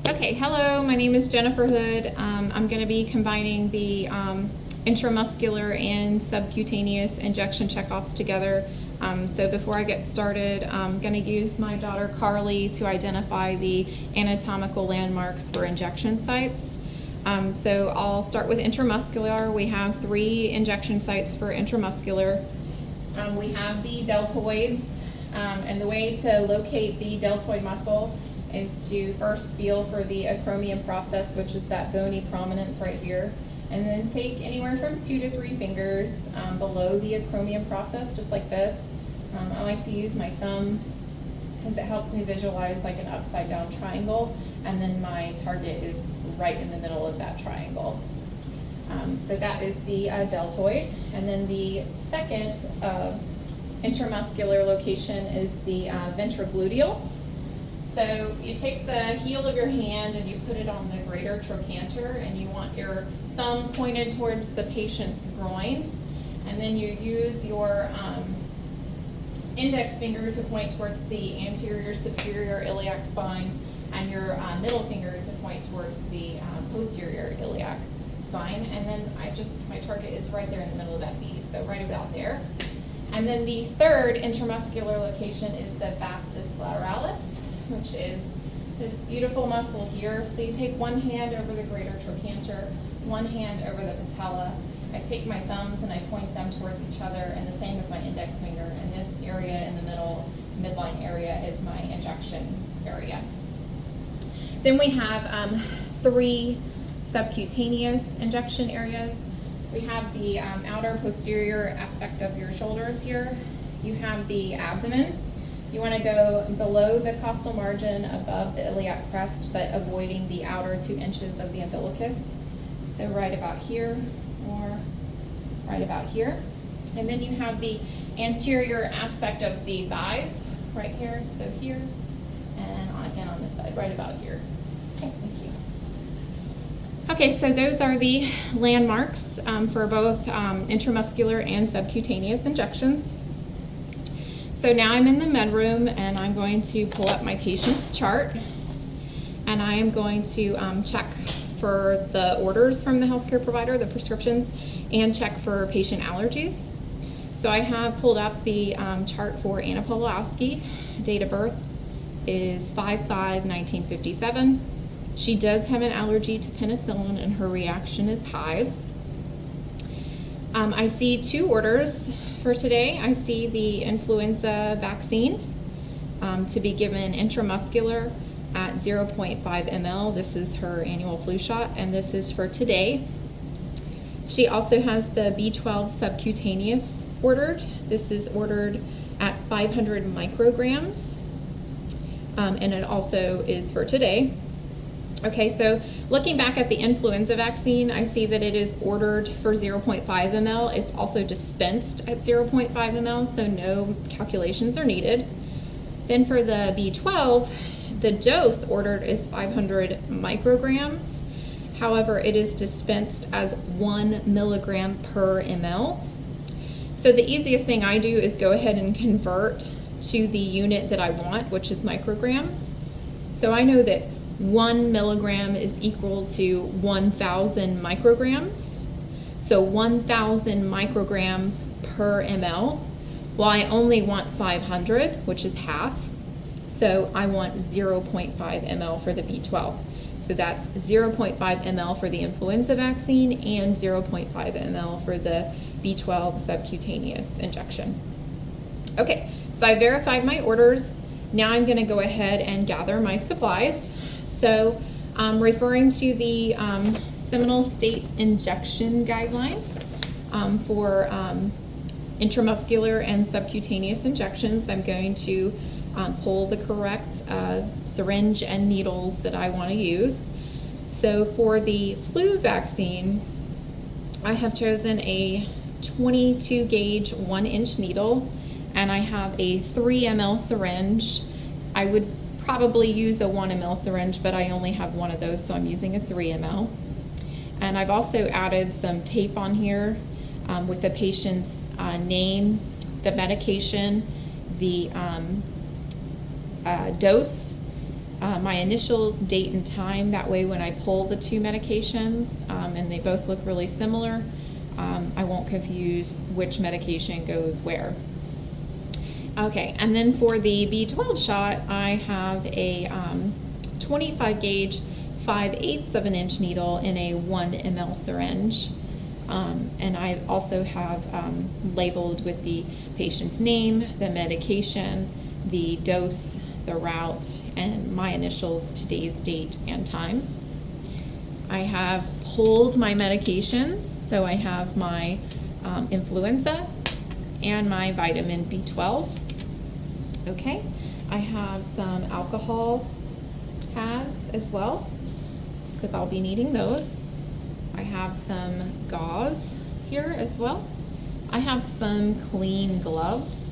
Okay, hello, my name is Jennifer Hood. I'm going to be combining the intramuscular and subcutaneous injection checkoffs together. So before I get started, I'm going to use my daughter Carly to identify the anatomical landmarks for injection sites. So I'll start with intramuscular. We have 3 injection sites for intramuscular. We have the deltoids, and the way to locate the deltoid muscle is to first feel for the acromion process, which is that bony prominence right here, and then take anywhere from 2 to 3 fingers below the acromion process, just like this. I like to use my thumb because it helps me visualize like an upside down triangle, and then my target is right in the middle of that triangle. So that is the deltoid, and then the second intramuscular location is the ventrogluteal. So you take the heel of your hand and you put it on the greater trochanter, and you want your thumb pointed towards the patient's groin, and then you use your index finger to point towards the anterior superior iliac spine, and your middle finger to point towards the posterior iliac spine, and then my target is right there in the middle of that V, so right about there. And then the third intramuscular location is the vastus lateralis, which is this beautiful muscle here. So you take one hand over the greater trochanter, one hand over the patella. I take my thumbs and I point them towards each other, and the same with my index finger. And this area in the middle, midline area, is my injection area. Then we have 3 subcutaneous injection areas. We have the outer posterior aspect of your shoulders here. You have the abdomen. You want to go below the costal margin, above the iliac crest, but avoiding the outer 2 inches of the umbilicus. So right about here, or right about here. And then you have the anterior aspect of the thighs, right here, so here, and again on this side, right about here. Okay, thank you. Okay, so those are the landmarks for both intramuscular and subcutaneous injections. So now I'm in the med room, and I'm going to pull up my patient's chart, and I am going to check for the orders from the healthcare provider, the prescriptions, and check for patient allergies. So I have pulled up the chart for Anna Pawlowski. Date of birth is 5/5/1957. She does have an allergy to penicillin, and her reaction is hives. I see 2 orders for today. I see the influenza vaccine to be given intramuscular at 0.5 ml. This is her annual flu shot, and this is for today. She also has the B12 subcutaneous ordered. This is ordered at 500 micrograms, and it also is for today. Okay, so looking back at the influenza vaccine, I see that it is ordered for 0.5 ml. It's also dispensed at 0.5 ml, so no calculations are needed. Then for the B12, the dose ordered is 500 micrograms. However, it is dispensed as 1 milligram per ml. So the easiest thing I do is go ahead and convert to the unit that I want, which is micrograms. So I know that 1 milligram is equal to 1,000 micrograms. So 1,000 micrograms per ml. Well, I only want 500, which is half. So I want 0.5 ml for the B12. So that's 0.5 ml for the influenza vaccine and 0.5 ml for the B12 subcutaneous injection. Okay, so I verified my orders. Now I'm going to go ahead and gather my supplies. So referring to the Seminole State Injection Guideline for intramuscular and subcutaneous injections, I'm going to pull the correct syringe and needles that I want to use. So for the flu vaccine, I have chosen a 22 gauge 1-inch needle, and I have a 3 ml syringe. I would probably use a 1 ml syringe, but I only have one of those, so I'm using a 3 ml. And I've also added some tape on here with the patient's name, the medication, the dose, my initials, date, and time. That way when I pull the two medications, and they both look really similar, I won't confuse which medication goes where. Okay, and then for the B12 shot, I have a 25 gauge 5/8 of an inch needle in a 1 ml syringe. And I also have labeled with the patient's name, the medication, the dose, the route, and my initials, today's date and time. I have pulled my medications, so I have my influenza and my vitamin B12. Okay, I have some alcohol pads as well, because I'll be needing those. I have some gauze here as well. I have some clean gloves.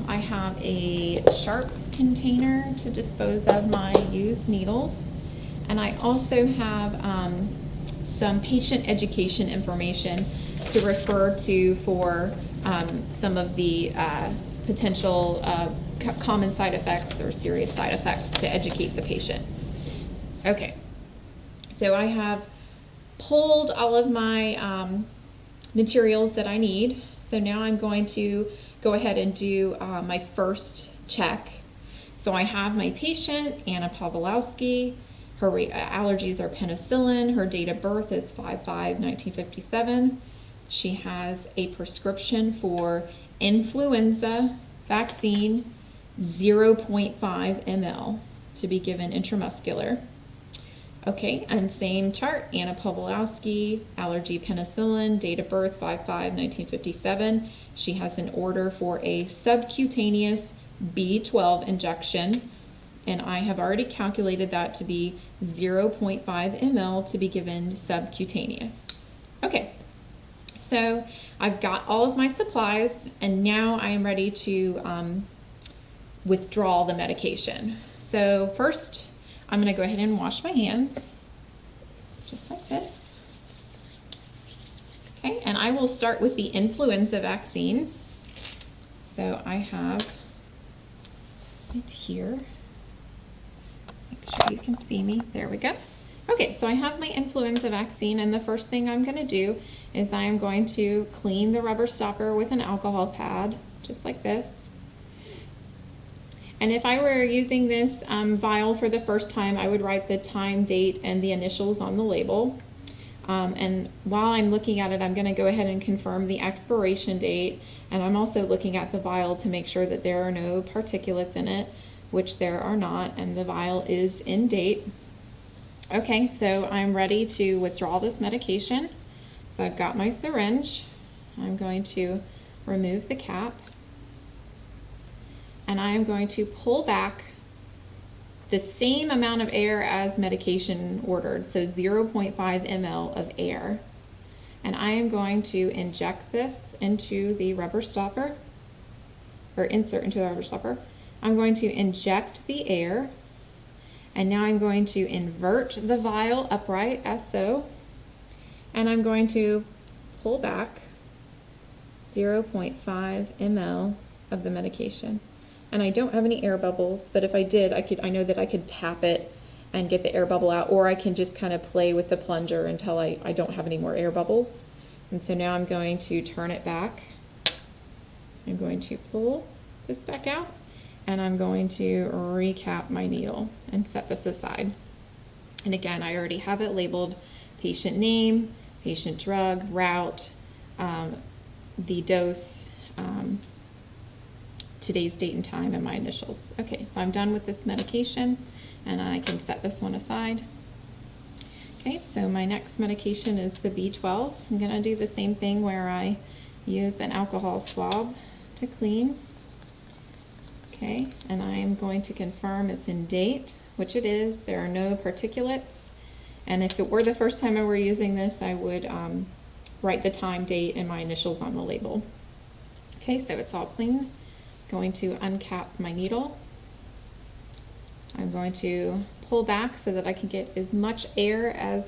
I have a sharps container to dispose of my used needles. And I also have some patient education information to refer to for some of the potential common side effects or serious side effects to educate the patient. Okay, so I have pulled all of my materials that I need. So now I'm going to go ahead and do my first check. So I have my patient, Anna Pawlowski. Her allergies are penicillin. Her date of birth is 5/5/1957. She has a prescription for influenza vaccine 0.5 ml to be given intramuscular. Okay, and same chart, Anna Pawlowski, allergy penicillin, date of birth 5/5/1957. She has an order for a subcutaneous B12 injection, and I have already calculated that to be 0.5 ml to be given subcutaneous. Okay, so I've got all of my supplies, and now I am ready to withdraw the medication. So first, I'm going to go ahead and wash my hands, just like this. Okay, and I will start with the influenza vaccine. So I have it here. Make sure you can see me. There we go. Okay, so I have my influenza vaccine, and the first thing I'm going to do is I am going to clean the rubber stopper with an alcohol pad, just like this. And if I were using this vial for the first time, I would write the time, date, and the initials on the label. And while I'm looking at it, I'm going to go ahead and confirm the expiration date. And I'm also looking at the vial to make sure that there are no particulates in it, which there are not, and the vial is in date. Okay, so I'm ready to withdraw this medication. So I've got my syringe. I'm going to remove the cap. And I am going to pull back the same amount of air as medication ordered, so 0.5 ml of air. And I am going to inject this into the rubber stopper, or insert into the rubber stopper. I'm going to inject the air, and now I'm going to invert the vial upright as so, and I'm going to pull back 0.5 ml of the medication. And I don't have any air bubbles, but if I did, I know that I could tap it and get the air bubble out, or I can just kind of play with the plunger until I don't have any more air bubbles. And so now I'm going to turn it back. I'm going to pull this back out, and I'm going to recap my needle and set this aside. And again, I already have it labeled: patient name, patient drug, route, the dose, today's date and time, and my initials. Okay, so I'm done with this medication, and I can set this one aside. Okay, so my next medication is the B12. I'm going to do the same thing where I use an alcohol swab to clean. Okay, and I am going to confirm it's in date, which it is. There are no particulates. And if it were the first time I were using this, I would write the time, date, and my initials on the label. Okay, so it's all clean. Going to uncap my needle. I'm going to pull back so that I can get as much air as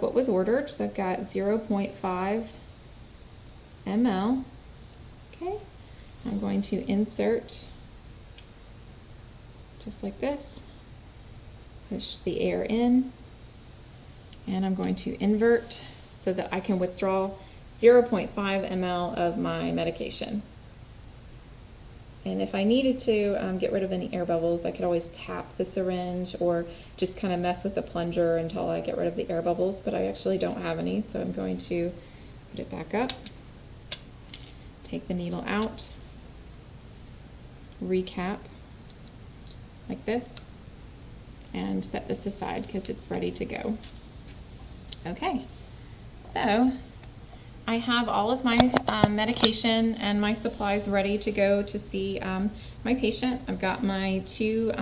what was ordered. So I've got 0.5 ml. Okay, I'm going to insert just like this. Push the air in, and I'm going to invert so that I can withdraw 0.5 ml of my medication. And if I needed to get rid of any air bubbles, I could always tap the syringe or just kind of mess with the plunger until I get rid of the air bubbles, but I actually don't have any, so I'm going to put it back up, take the needle out, recap like this, and set this aside because it's ready to go. Okay, so I have all of my medication and my supplies ready to go to see my patient. I've got my 2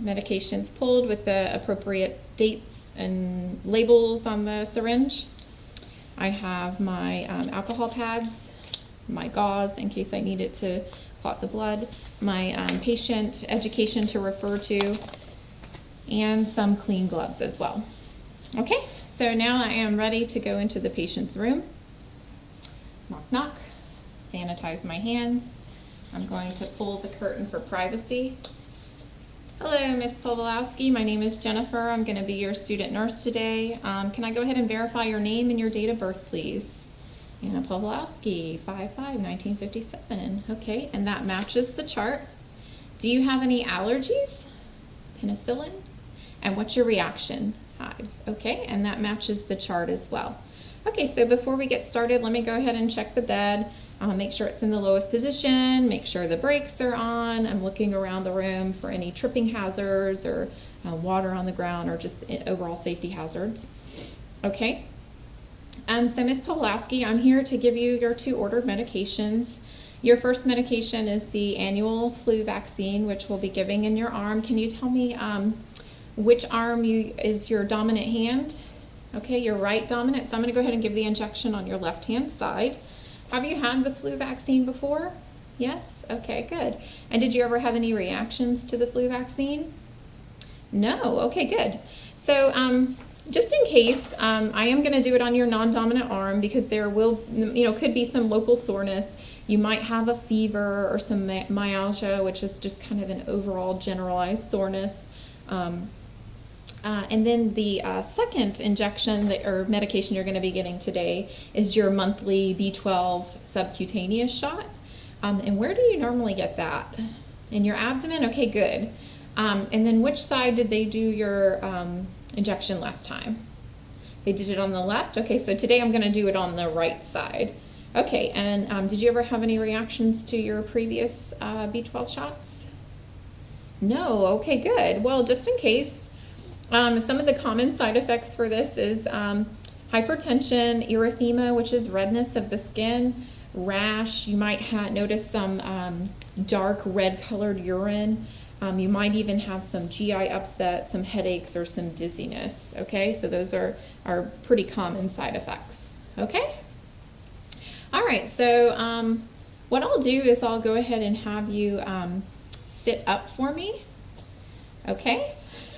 medications pulled with the appropriate dates and labels on the syringe. I have my alcohol pads, my gauze in case I need it to clot the blood, my patient education to refer to, and some clean gloves as well. Okay. So now I am ready to go into the patient's room. Knock, knock. Sanitize my hands. I'm going to pull the curtain for privacy. Hello, Ms. Pawlowski. My name is Jennifer. I'm going to be your student nurse today. Can I go ahead and verify your name and your date of birth, please? Anna Pawlowski, 5/5/1957. Okay, and that matches the chart. Do you have any allergies? Penicillin? And what's your reaction? Hives. Okay, and that matches the chart as well. Okay, so before we get started, let me go ahead and check the bed. Make sure it's in the lowest position, make sure the brakes are on. I'm looking around the room for any tripping hazards or water on the ground or just overall safety hazards. Okay, so Ms. Pawlowski, I'm here to give you your 2 ordered medications. Your first medication is the annual flu vaccine, which we'll be giving in your arm. Can you tell me which arm is your dominant hand? Okay, your right dominant. So I'm going to go ahead and give the injection on your left-hand side. Have you had the flu vaccine before? Yes? Okay, good. And did you ever have any reactions to the flu vaccine? No? Okay, good. So just in case, I am going to do it on your non-dominant arm because there will, could be some local soreness. You might have a fever or some myalgia, which is just kind of an overall generalized soreness. And then the second injection or medication you're going to be getting today is your monthly B12 subcutaneous shot. And where do you normally get that? In your abdomen? Okay, good. And then which side did they do your injection last time? They did it on the left? Okay, so today I'm going to do it on the right side. Okay, and did you ever have any reactions to your previous B12 shots? No, okay, good. Well, just in case, some of the common side effects for this is hypertension, erythema, which is redness of the skin, rash. You might notice some dark red colored urine. You might even have some GI upset, some headaches, or some dizziness. Okay, so those are pretty common side effects. Okay? All right, so what I'll do is I'll go ahead and have you sit up for me. Okay?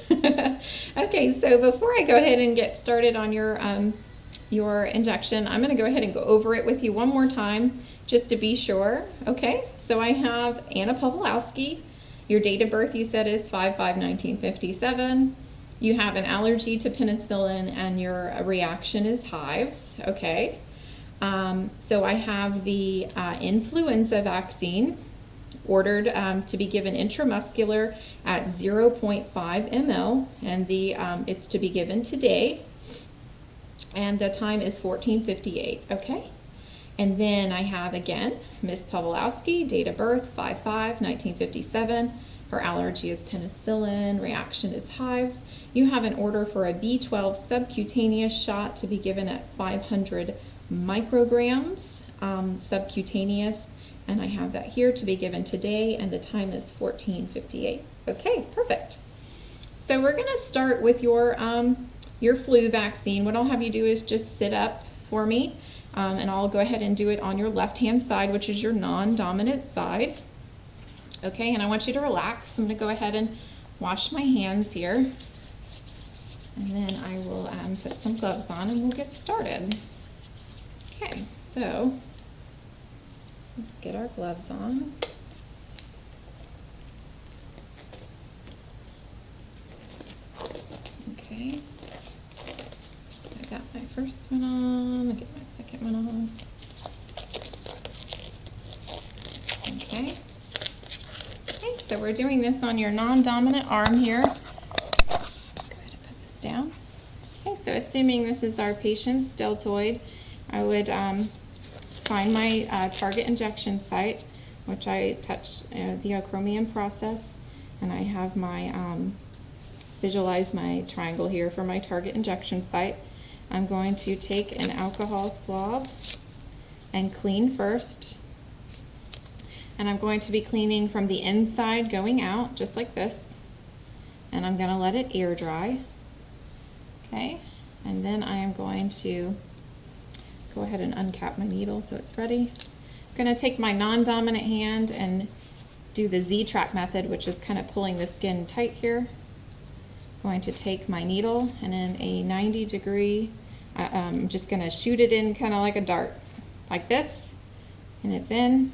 Okay, so before I go ahead and get started on your injection, I'm going to go ahead and go over it with you one more time just to be sure. Okay, so I have Anna Pawlowski. Your date of birth you said is 5/5/1957. You have an allergy to penicillin and your reaction is hives. Okay, so I have the influenza vaccine ordered to be given intramuscular at 0.5 ml, and it's to be given today, and the time is 14:58. Okay, and then I have again Miss Pawlowski, date of birth 5/5/1957. Her allergy is penicillin, reaction is hives. You have an order for a B12 subcutaneous shot to be given at 500 micrograms subcutaneous. And I have that here to be given today, and the time is 14:58. Okay, perfect. So we're going to start with your flu vaccine. What I'll have you do is just sit up for me, and I'll go ahead and do it on your left-hand side, which is your non-dominant side. Okay, and I want you to relax. I'm going to go ahead and wash my hands here, and then I will put some gloves on, and we'll get started. Okay, so let's get our gloves on. Okay. So I got my first one on. I'll get my second one on. Okay. Okay, so we're doing this on your non-dominant arm here. Go ahead and put this down. Okay, so assuming this is our patient's deltoid, I would find my target injection site, which I touched the acromion process, and I have my visualize my triangle here for my target injection site. I'm going to take an alcohol swab and clean first. And I'm going to be cleaning from the inside going out, just like this. And I'm going to let it air dry. Okay, and then I am going to go ahead and uncap my needle so it's ready. I'm going to take my non-dominant hand and do the Z-track method, which is kind of pulling the skin tight here. I'm going to take my needle and in a 90-degree, I'm just going to shoot it in kind of like a dart, like this, and it's in.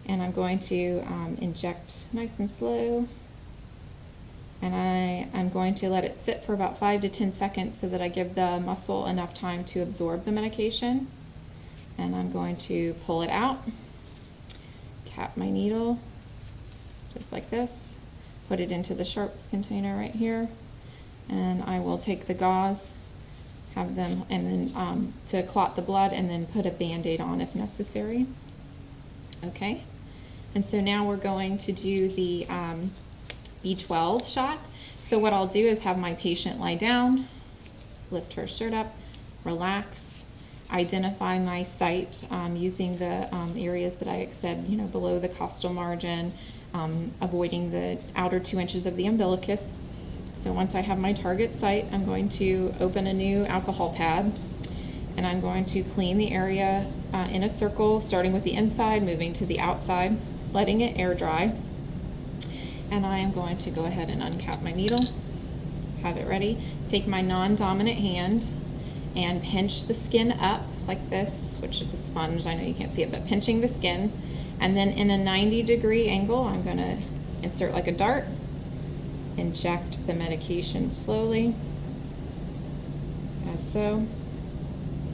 And I'm going to inject nice and slow. And I'm going to let it sit for about 5 to 10 seconds so that I give the muscle enough time to absorb the medication. And I'm going to pull it out, cap my needle, just like this, put it into the sharps container right here, and I will take the gauze, have them, and then to clot the blood, and then put a Band-Aid on if necessary. Okay. And so now we're going to do the B12 shot. So what I'll do is have my patient lie down, lift her shirt up, relax, identify my site using the areas that I said, below the costal margin, avoiding the outer 2 inches of the umbilicus. So once I have my target site, I'm going to open a new alcohol pad, and I'm going to clean the area in a circle, starting with the inside, moving to the outside, letting it air dry. And I am going to go ahead and uncap my needle, have it ready. Take my non-dominant hand and pinch the skin up like this, which is a sponge, I know you can't see it, but pinching the skin. And then in a 90-degree angle, I'm going to insert like a dart, inject the medication slowly, as so.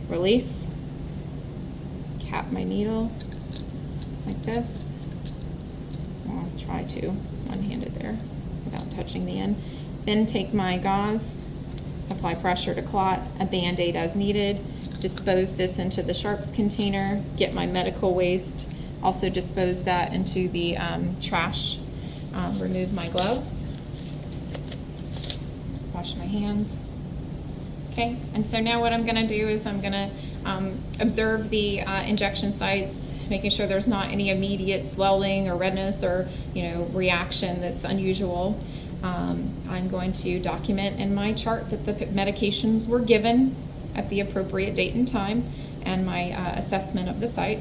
Release, cap my needle like this. I'll try to one-handed there without touching the end. Then take my gauze, apply pressure to clot, a Band-Aid as needed, dispose this into the sharps container, get my medical waste, also dispose that into the trash, remove my gloves, wash my hands. Okay, and so now what I'm going to do is I'm going to observe the injection sites, making sure there's not any immediate swelling or redness or reaction that's unusual. I'm going to document in my chart that the medications were given at the appropriate date and time, and my assessment of the site.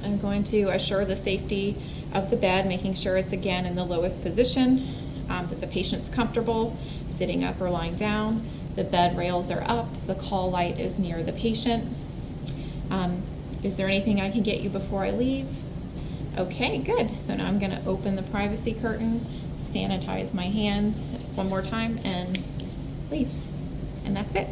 I'm going to assure the safety of the bed, making sure it's again in the lowest position, that the patient's comfortable sitting up or lying down. The bed rails are up, the call light is near the patient. Is there anything I can get you before I leave? Okay, good. So now I'm going to open the privacy curtain, sanitize my hands one more time, and leave. And that's it.